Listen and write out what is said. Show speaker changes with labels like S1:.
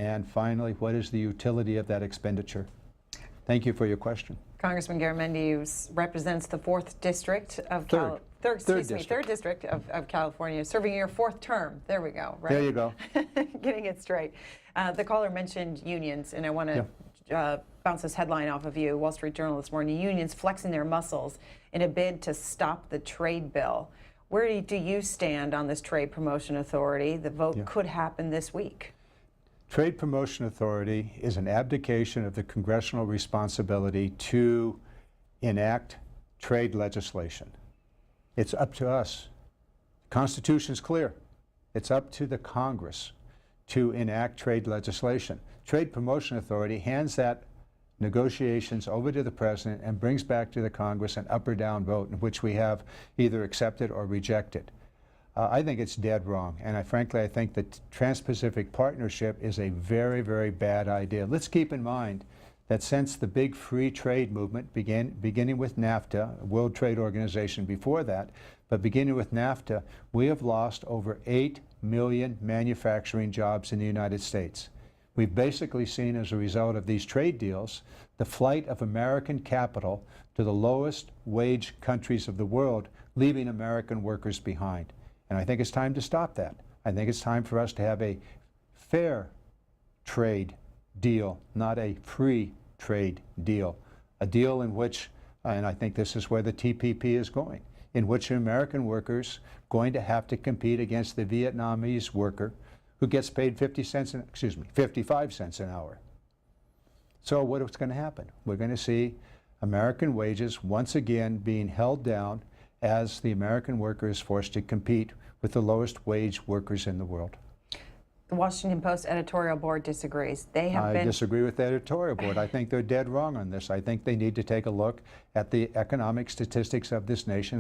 S1: And finally, what is the utility of that expenditure? Thank you for your question.
S2: Congressman Garamendi, who represents the 4th District of Third District of California, serving your 4th term. There we go. Right?
S1: There you go.
S2: Getting it straight. The caller mentioned unions, and I want to bounce this headline off of you. Wall Street Journal this morning: unions flexing their muscles in a bid to stop the trade bill. Where do you stand on this trade promotion authority? The vote could happen this week.
S1: Trade Promotion Authority is an abdication of the congressional responsibility to enact trade legislation. It's up to us. The Constitution's clear. It's up to the Congress to enact trade legislation. Trade Promotion Authority hands that negotiations over to the President and brings back to the Congress an up or down vote in which we have either accepted or rejected. I think it's dead wrong, and frankly I think that Trans-Pacific Partnership is a very, very bad idea. Let's keep in mind that since the big free trade movement beginning with NAFTA, World Trade Organization before that, but beginning with NAFTA, we have lost over 8 million manufacturing jobs in the United States. We've basically seen, as a result of these trade deals, the flight of American capital to the lowest wage countries of the world, leaving American workers behind. And I think it's time to stop that. I think it's time for us to have a fair trade deal, not a free trade deal. A deal in which, and I think this is where the TPP is going, in which American workers are going to have to compete against the Vietnamese worker who gets paid 55 cents an hour. So what's going to happen? We're going to see American wages once again being held down as the American worker is forced to compete with the lowest wage workers in the world.
S2: The Washington Post editorial board disagrees. I
S1: disagree with the editorial board. I think they're dead wrong on this. I think they need to take a look at the economic statistics of this nation.